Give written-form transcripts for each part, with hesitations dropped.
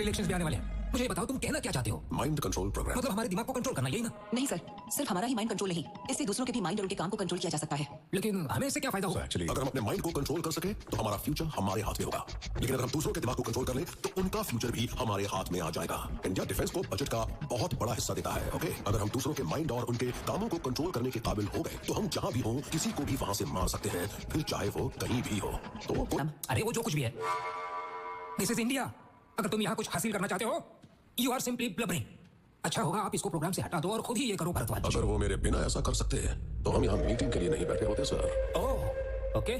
National elections भी आने वाले हैं। मुझे ये बताओ तुम कहना क्या चाहते हो? Mind control program. मतलब हमारे दिमाग को कंट्रोल करना, यही ना? नहीं सर, सिर्फ हमारा ही माइंड कंट्रोल नहीं, इससे दूसरों के भी माइंड और उनके काम को कंट्रोल किया जा सकता है। लेकिन हमें इससे क्या फायदा होगा? एक्चुअली अगर हम अपने माइंड को कंट्रोल कर सके तो हमारा फ्यूचर हमारे हाथ में होगा, लेकिन अगर हम दूसरों के दिमाग को कंट्रोल कर लें तो उनका फ्यूचर भी हमारे हाथ में आ जाएगा। इंडिया डिफेंस को बजट का बहुत बड़ा हिस्सा देता है। ओके, अगर हम दूसरों के माइंड और उनके कामों को कंट्रोल करने के काबिल हो गए तो हम जहां भी हो किसी को भी वहां से मार सकते हैं, फिर चाहे वो कहीं भी हो। तो अरे वो जो कुछ भी है, दिस इज इंडिया। अगर तुम यहाँ कुछ हासिल करना चाहते हो, यू आर सिंपली ब्लबरिंग। अच्छा होगा आप इसको प्रोग्राम से हटा दो और खुद ही ये करो भरद्वाज। अगर वो मेरे बिना ऐसा कर सकते हैं तो हम यहाँ मीटिंग के लिए नहीं बैठे होते सर। ओह, ओके।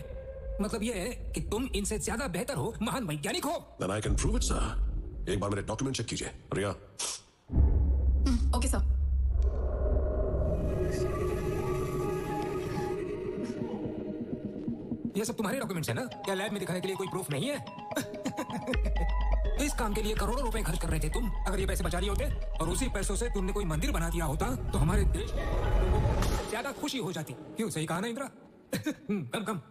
मतलब ये है कि तुम इनसे ज्यादा बेहतर हो, महान वैज्ञानिक हो। Then I can prove it, sir. एक बार मेरे डॉक्यूमेंट चेक कीजिए, रिया। Okay sir. ये सब तुम्हारे डॉक्यूमेंट्स है ना? क्या लैब में दिखाने के लिए कोई प्रूफ नहीं है? इस काम के लिए करोड़ों रुपए खर्च कर रहे थे तुम। अगर ये पैसे बचा लिए होते और उसी पैसों से तुमने कोई मंदिर बना दिया होता तो हमारे देश में ज्यादा खुशी हो जाती। क्यों, सही कहा ना इंद्रा? कम कम।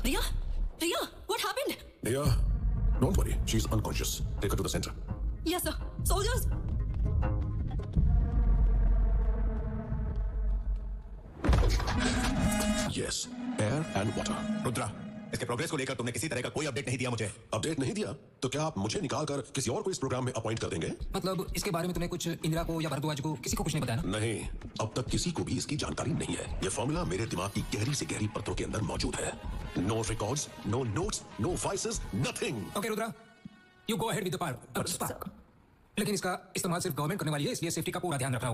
रिया, रिया, what happened? Riya, don't worry, she's unconscious. Take her to the center. Yes sir. Soldiers. Yes, air and water. Rudra, इसके प्रोग्रेस को लेकर तुमने किसी तरह का कोई अपडेट नहीं दिया मुझे। अपडेट नहीं दिया तो क्या आप मुझे निकालकर किसी और को इस प्रोग्राम में अपॉइंट कर देंगे? मतलब इसके बारे में तुमने कुछ इंदिरा को या भरद्वाज को किसी को कुछ नहीं बताया ना? नहीं, अब तक किसी को भी इसकी जानकारी नहीं है। ये फॉर्मूला मेरे दिमाग की गहरी से गहरी परतों के अंदर मौजूद है। No records, no notes, no voices, nothing. Okay Rudra, you go ahead with the part. लेकिन इसका इस्तेमाल सिर्फ गवर्नमेंट करने वाली है, इसलिए सेफ्टी का पूरा ध्यान रखना होगा।